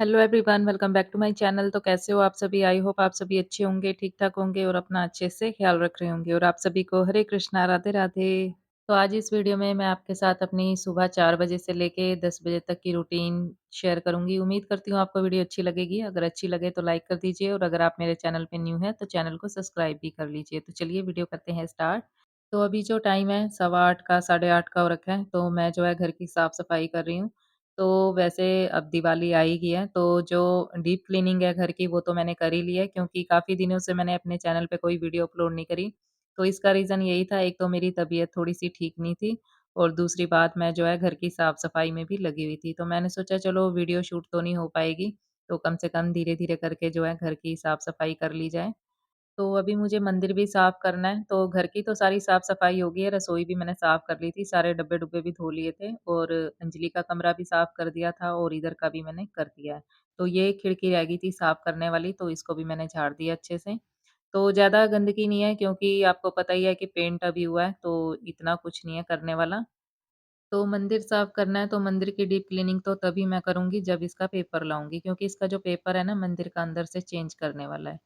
Hello everyone, welcome back to my channel. तो कैसे हो आप सभी? आई होप आप सभी अच्छे होंगे, ठीक-ठाक होंगे और अपना अच्छे से ख्याल रख रहे होंगे और आप सभी को हरे कृष्णा, राधे-राधे। तो आज इस वीडियो में मैं आपके साथ अपनी सुबह 4 बजे से लेके 10 बजे तक की रूटीन शेयर करूँगी। उम्मीद करती हूँ आपको वीडियो अच्छी लगेगी। अगर अच्छी लगे तो लाइक कर दीजिए और अगर आप मेरे चैनल पे न्यू हैं तो चैनल को सब्सक्राइब भी कर लीजिए। तो चलिए वीडियो करते हैं स्टार्ट। तो अभी जो टाइम है 8:15 का, साढ़े 8 का हो रखा है, तो मैं जो है घर की साफ-सफाई कर रही हूँ। तो वैसे अब दिवाली आ ही गई है, तो जो डीप क्लीनिंग है घर की वो तो मैंने कर ही ली है क्योंकि काफ़ी दिनों से मैंने अपने चैनल पे कोई वीडियो अपलोड नहीं करी। तो इसका रीज़न यही था, एक तो मेरी तबीयत थोड़ी-सी ठीक नहीं थी और दूसरी बात मैं जो है घर की साफ-सफाई में भी लगी हुई थी। तो मैंने सोचा चलो वीडियो शूट तो नहीं हो पाएगी, तो कम से कम धीरे-धीरे करके जो है घर की साफ-सफाई कर ली जाए। तो अभी मुझे मंदिर भी साफ करना है, तो घर की तो सारी साफ-सफाई हो गई है, रसोई भी मैंने साफ कर ली थी, सारे डब्बे-डुब्बे भी धो लिए थे और अंजलि का कमरा भी साफ कर दिया था और इधर का भी मैंने कर दिया है। तो ये खिड़की रह गई थी साफ करने वाली, तो इसको भी मैंने झाड़ दिया अच्छे से। तो ज़्यादा गंदगी नहीं है क्योंकि आपको पता ही है कि पेंट अभी हुआ है, तो इतना कुछ नहीं है करने वाला। तो मंदिर साफ करना है, तो मंदिर की डीप क्लीनिंग तो तभी मैं करूँगी जब इसका पेपर लाऊँगी क्योंकि इसका जो पेपर है ना मंदिर का अंदर से चेंज करने वाला है।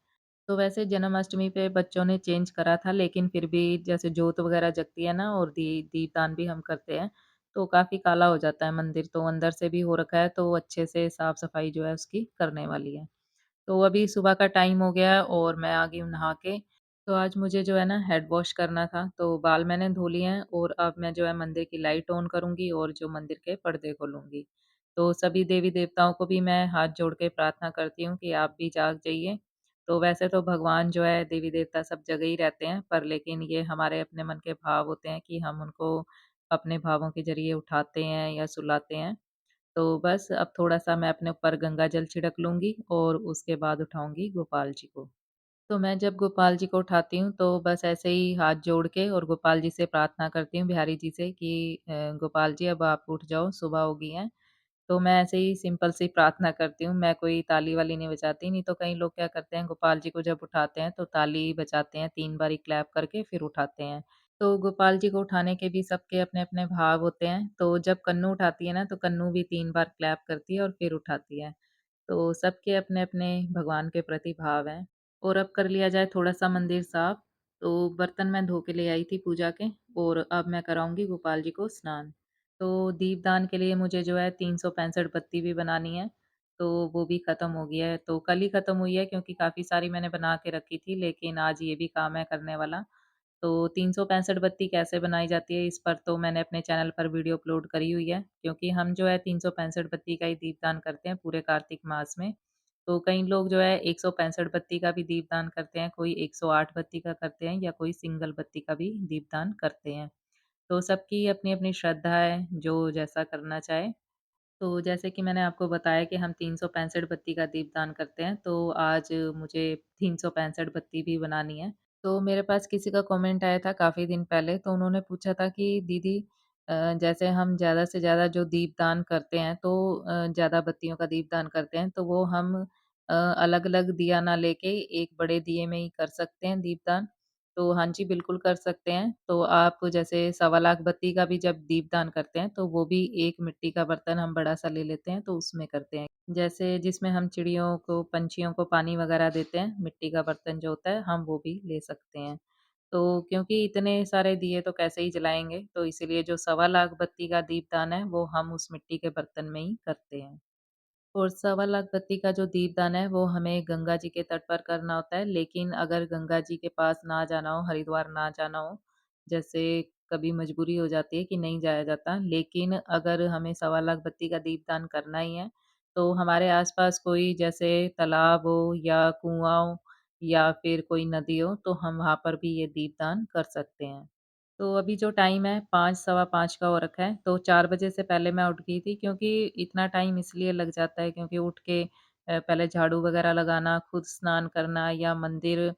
तो वैसे जन्माष्टमी पे बच्चों ने चेंज करा था, लेकिन फिर भी जैसे जोत वगैरह जगती है ना और दीपदान भी हम करते हैं, तो काफ़ी काला हो जाता है मंदिर, तो अंदर से भी हो रखा है, तो अच्छे से साफ-सफाई जो है उसकी करने वाली है। तो अभी सुबह का टाइम हो गया है और मैं आ गई हूँ नहा के। तो आज मुझे जो है ना हेड वॉश करना था, तो बाल मैंने धो लिए हैं और अब मैं जो है मंदिर की लाइट ऑन करूँगी और जो मंदिर के पर्दे खोलूँगी। तो सभी देवी-देवताओं को भी मैं हाथ जोड़ के प्रार्थना करती हूँ कि आप भी जाग जाइए। तो वैसे तो भगवान जो है देवी-देवता सब जगह ही रहते हैं, पर लेकिन ये हमारे अपने मन के भाव होते हैं कि हम उनको अपने भावों के ज़रिए उठाते हैं या सुलाते हैं। तो बस अब थोड़ा-सा मैं अपने ऊपर गंगा जल छिड़क लूँगी और उसके बाद उठाऊँगी गोपाल जी को। तो मैं जब गोपाल जी को उठाती हूँ, तो बस ऐसे ही हाथ जोड़ के और गोपाल जी से प्रार्थना करती हूँ, बिहारी जी से कि गोपाल जी अब आप उठ जाओ, सुबह हो गई है। तो मैं ऐसे ही सिंपल सी प्रार्थना करती हूँ, मैं कोई ताली-वाली नहीं बजाती, नहीं तो कई लोग क्या करते हैं गोपाल जी को जब उठाते हैं तो ताली बजाते हैं 3 बारी क्लैप करके फिर उठाते हैं। तो गोपाल जी को उठाने के भी सबके अपने-अपने भाव होते हैं, तो जब कन्नू उठाती है ना तो कन्नू भी 3 बार क्लैप करती है और फिर उठाती है। तो सबके अपने-अपने भगवान के प्रति भाव हैं। और अब कर लिया जाए थोड़ा-सा मंदिर साफ, तो बर्तन मैं धो के ले आई थी पूजा के और अब मैं कराऊँगी गोपाल जी को स्नान। तो दीपदान के लिए मुझे जो है 365 बत्ती भी बनानी है, तो वो भी ख़त्म हो गया है। तो कल ही ख़त्म हुई है क्योंकि काफ़ी सारी मैंने बना के रखी थी, लेकिन आज ये भी काम है करने वाला। तो 365 बत्ती कैसे बनाई जाती है, इस पर तो मैंने अपने चैनल पर वीडियो अपलोड करी हुई है, क्योंकि हम जो है 365 बत्ती का ही दीपदान करते हैं पूरे कार्तिक मास में। तो कई लोग जो है 165 बत्ती का भी दीपदान करते हैं, कोई 108 बत्ती का करते हैं या कोई सिंगल बत्ती का भी दीपदान करते हैं। तो सबकी अपनी-अपनी श्रद्धा है, जो जैसा करना चाहे। तो जैसे कि मैंने आपको बताया कि हम 365 बत्ती का दीपदान करते हैं, तो आज मुझे 365 बत्ती भी बनानी है। तो मेरे पास किसी का कमेंट आया था काफ़ी दिन पहले, तो उन्होंने पूछा था कि दीदी जैसे हम ज़्यादा से ज़्यादा जो दीपदान करते हैं, तो ज़्यादा बत्तियों का दीपदान करते हैं, तो वो हम अलग-अलग दिया ना लेके एक बड़े दिए में ही कर सकते हैं दीपदान। तो हाँ जी, बिल्कुल कर सकते हैं। तो आप जैसे सवा लाख बत्ती का भी जब दीपदान करते हैं, तो वो भी एक मिट्टी का बर्तन हम बड़ा-सा ले लेते हैं, तो उसमें करते हैं। जैसे जिसमें हम चिड़ियों को, पंछियों को पानी वगैरह देते हैं, मिट्टी का बर्तन जो होता है, हम वो भी ले सकते हैं। तो क्योंकि इतने सारे दिए तो कैसे ही जलाएँगे, तो इसीलिए जो सवा लाख बत्ती का दीपदान है, वो हम उस मिट्टी के बर्तन में ही करते हैं। और सवा लाख बत्ती का जो दीपदान है, वो हमें गंगा जी के तट पर करना होता है, लेकिन अगर गंगा जी के पास ना जाना हो, हरिद्वार ना जाना हो, जैसे कभी मजबूरी हो जाती है कि नहीं जाया जाता, लेकिन अगर हमें सवा लाख बत्ती का दीपदान करना ही है, तो हमारे आस-पास कोई जैसे तालाब हो या कुआँ हो या फिर कोई नदी हो, तो हम वहाँ पर भी ये दीपदान कर सकते हैं। तो अभी जो टाइम है 5 सवा 5 का हो रखा है, तो 4 बजे से पहले मैं उठ गई थी क्योंकि इतना टाइम इसलिए लग जाता है क्योंकि उठ के पहले झाड़ू वगैरह लगाना, खुद स्नान करना या मंदिर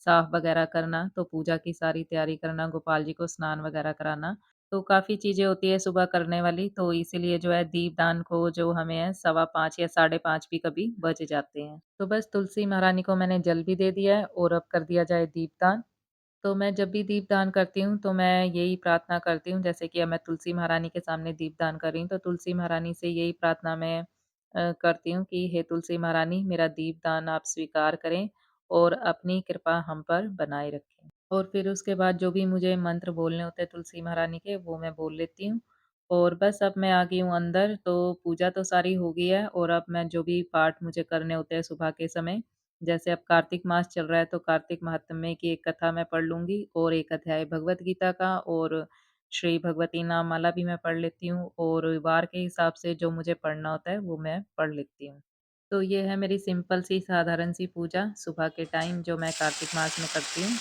साफ वगैरह करना, तो पूजा की सारी तैयारी करना, गोपाल जी को स्नान वगैरह कराना, तो काफ़ी चीज़ें होती है सुबह करने वाली, तो इसीलिए जो है दीपदान को जो हमें है सवा 5 या साढ़े 5 भी कभी बज जाते हैं। तो बस तुलसी महारानी को मैंने जल भी दे दिया है और अब कर दिया जाए दीपदान। तो मैं जब भी दीपदान करती हूँ, तो मैं यही प्रार्थना करती हूँ, जैसे कि अब मैं तुलसी महारानी के सामने दीपदान कर रही हूँ, तो तुलसी महारानी से यही प्रार्थना मैं करती हूँ कि हे तुलसी महारानी मेरा दीपदान आप स्वीकार करें और अपनी कृपा हम पर बनाए रखें। और फिर उसके बाद जो भी मुझे मंत्र बोलने होते हैं तुलसी महारानी के वो मैं बोल लेती हूँ। और बस अब मैं आ गई हूँ अंदर, तो पूजा तो सारी हो गई है और अब मैं जो भी पाठ मुझे करने होते हैं सुबह के समय, जैसे अब कार्तिक मास चल रहा है तो कार्तिक महात्म्य की एक कथा मैं पढ़ लूँगी और एक अध्याय भगवत गीता का और श्री भगवती नाम माला भी मैं पढ़ लेती हूँ और वार के हिसाब से जो मुझे पढ़ना होता है वो मैं पढ़ लेती हूँ। तो ये है मेरी सिंपल सी साधारण सी पूजा सुबह के टाइम जो मैं कार्तिक मास में करती हूँ।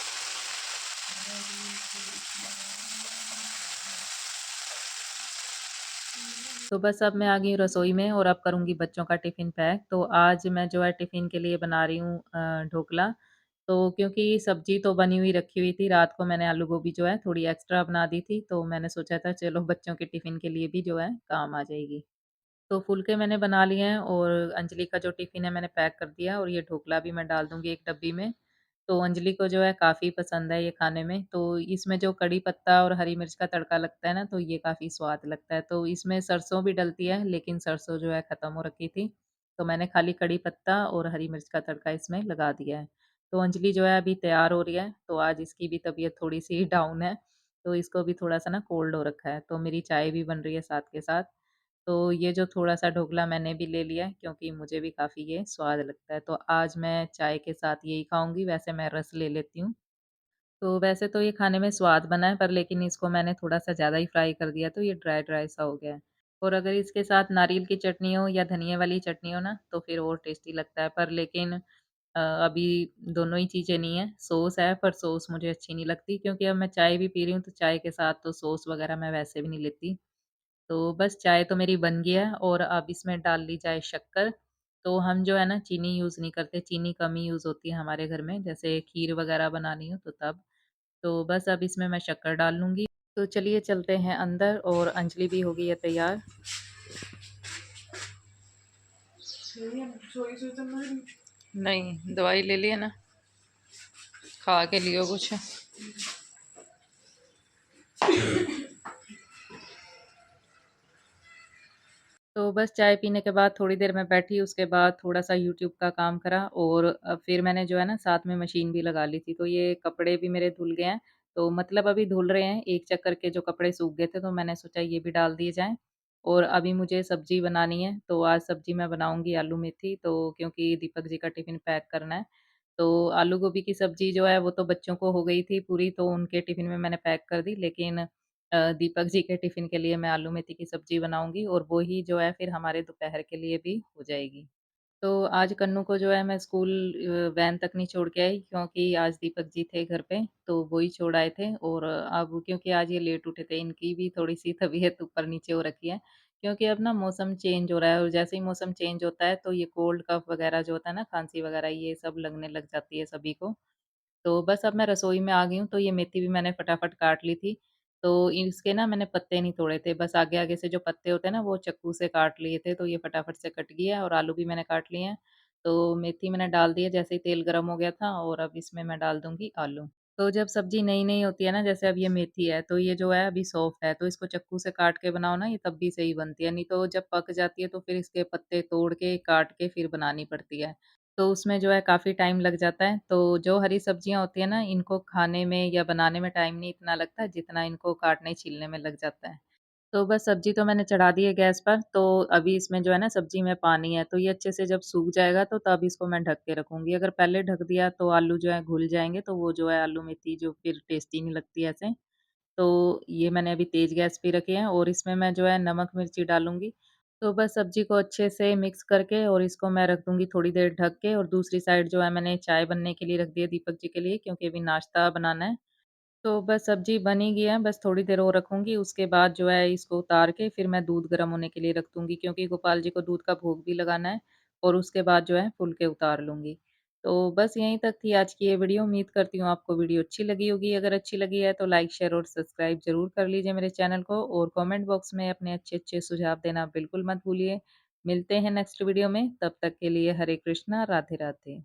तो बस अब मैं आ गई हूँ रसोई में और अब करूँगी बच्चों का टिफ़िन पैक। तो आज मैं जो है टिफ़िन के लिए बना रही हूँ ढोकला। तो क्योंकि सब्ज़ी तो बनी हुई रखी हुई थी, रात को मैंने आलू गोभी जो है थोड़ी एक्स्ट्रा बना दी थी, तो मैंने सोचा था चलो बच्चों के टिफ़िन के लिए भी जो है काम आ जाएगी। तो फुलके मैंने बना लिए हैं और अंजलि का जो टिफ़िन है मैंने पैक कर दिया और ये ढोकला भी मैं डाल दूँगी एक डब्बी में। तो अंजलि को जो है काफ़ी पसंद है ये खाने में, तो इसमें जो कड़ी पत्ता और हरी मिर्च का तड़का लगता है ना, तो ये काफ़ी स्वाद लगता है। तो इसमें सरसों भी डलती है, लेकिन सरसों जो है ख़त्म हो रखी थी, तो मैंने खाली कड़ी पत्ता और हरी मिर्च का तड़का इसमें लगा दिया है। तो अंजलि जो है अभी तैयार हो रही है, तो आज इसकी भी तबीयत थोड़ी-सी डाउन है, तो इसको भी थोड़ा-सा ना कोल्ड हो रखा है, तो मेरी चाय भी बन रही है साथ के साथ। तो ये जो थोड़ा-सा ढोकला मैंने भी ले लिया है क्योंकि मुझे भी काफ़ी ये स्वाद लगता है। तो आज मैं चाय के साथ यही खाऊँगी, वैसे मैं रस ले लेती हूँ। तो वैसे तो ये खाने में स्वाद बना है पर लेकिन इसको मैंने थोड़ा-सा ज़्यादा ही फ्राई कर दिया तो ये ड्राई-ड्राई सा हो गया है। और अगर इसके साथ नारियल की चटनी हो या धनिये वाली चटनी हो ना तो फिर और टेस्टी लगता है। पर लेकिन अभी दोनों ही चीज़ें नहीं है, सॉस है पर सॉस मुझे अच्छी नहीं लगती क्योंकि अब मैं चाय भी पी रही हूँ तो चाय के साथ तो सॉस वग़ैरह मैं वैसे भी नहीं लेती। तो बस चाय तो मेरी बन गई है और अब इसमें डाल ली जाए शक्कर। तो हम जो है ना चीनी यूज़ नहीं करते, चीनी कम ही यूज़ होती है हमारे घर में, जैसे खीर वग़ैरह बनानी हो तो तब। तो बस अब इसमें मैं शक्कर डाल लूँगी। तो चलिए चलते हैं अंदर और अंजलि भी हो गई है तैयार। नहीं, दवाई ले ली है ना, खा के लियो कुछ। तो बस चाय पीने के बाद थोड़ी देर मैं बैठी, उसके बाद थोड़ा-सा यूट्यूब का काम करा और फिर मैंने जो है ना साथ में मशीन भी लगा ली थी। तो ये कपड़े भी मेरे धुल गए हैं, तो मतलब अभी धुल रहे हैं, एक चक्कर के जो कपड़े सूख गए थे तो मैंने सोचा ये भी डाल दिए जाएँ। और अभी मुझे सब्ज़ी बनानी है, तो आज सब्ज़ी मैं बनाऊँगी आलू मेथी तो क्योंकि दीपक जी का टिफ़िन पैक करना है। तो आलू गोभी की सब्ज़ी जो है वो तो बच्चों को हो गई थी पूरी, तो उनके टिफ़िन में मैंने पैक कर दी, लेकिन दीपक जी के टिफ़िन के लिए मैं आलू मेथी की सब्ज़ी बनाऊँगी और वो ही जो है फिर हमारे दोपहर के लिए भी हो जाएगी। तो आज कन्नू को जो है मैं स्कूल वैन तक नहीं छोड़ के आई क्योंकि आज दीपक जी थे घर पे, तो वो ही छोड़ आए थे और अब क्योंकि आज ये लेट उठे थे, इनकी भी थोड़ी-सी तबीयत ऊपर-नीचे हो रखी है। क्योंकि अब ना मौसम चेंज हो रहा है और जैसे ही मौसम चेंज होता है तो ये कोल्ड कफ़ वग़ैरह जो होता है ना, खाँसी वग़ैरह ये सब लगने लग जाती है सभी को। तो बस अब मैं रसोई में आ गई हूँ, तो ये मेथी भी मैंने फटाफट काट ली थी। तो इसके ना मैंने पत्ते नहीं तोड़े थे, बस आगे-आगे से जो पत्ते होते हैं ना, वो चाकू से काट लिए थे, तो ये फटाफट से कट गया और आलू भी मैंने काट लिए हैं। तो मेथी मैंने डाल दी है, जैसे ही तेल गरम हो गया था और अब इसमें मैं डाल दूँगी आलू। तो जब सब्ज़ी नई-नई होती है ना, जैसे अब ये मेथी है, तो ये जो है अभी सॉफ्ट है, तो इसको चाकू से काट के बनाओ ना, ये तब भी सही बनती है, नहीं तो जब पक जाती है, तो फिर इसके पत्ते तोड़ के, काट के फिर बनानी पड़ती है। तो उसमें जो है काफ़ी टाइम लग जाता है। तो जो हरी सब्जियाँ होती हैं ना, इनको खाने में या बनाने में टाइम नहीं इतना लगता, जितना इनको काटने-छीलने में लग जाता है। तो बस सब्ज़ी तो मैंने चढ़ा दी है गैस पर, तो अभी इसमें जो है ना सब्ज़ी में पानी है, तो ये अच्छे से जब सूख जाएगा तो तब इसको मैं ढक के रखूँगी। अगर पहले ढक दिया तो आलू जो है घुल जाएँगे, तो वो जो है आलू मेथी जो फिर टेस्टी नहीं लगती ऐसे। तो ये मैंने अभी तेज़ गैस पे रखे हैं और इसमें मैं जो है नमक मिर्ची डालूँगी। तो बस सब्ज़ी को अच्छे से मिक्स करके और इसको मैं रख दूँगी थोड़ी देर ढक के और दूसरी साइड जो है मैंने चाय बनने के लिए रख दी है दीपक जी के लिए क्योंकि अभी नाश्ता बनाना है। तो बस सब्ज़ी बन ही गई है, बस थोड़ी देर और रखूँगी, उसके बाद जो है इसको उतार के फिर मैं दूध गर्म होने के लिए रख दूँगी क्योंकि गोपाल जी को दूध का भोग भी लगाना है और उसके बाद जो है फुलके उतार लूँगी। तो बस यहीं तक थी आज की ये वीडियो, उम्मीद करती हूँ आपको वीडियो अच्छी लगी होगी। अगर अच्छी लगी है तो लाइक, शेयर और सब्सक्राइब ज़रूर कर लीजिए मेरे चैनल को और कमेंट बॉक्स में अपने अच्छे-अच्छे सुझाव देना बिल्कुल मत भूलिए। मिलते हैं नेक्स्ट वीडियो में, तब तक के लिए हरे कृष्णा, राधे राधे।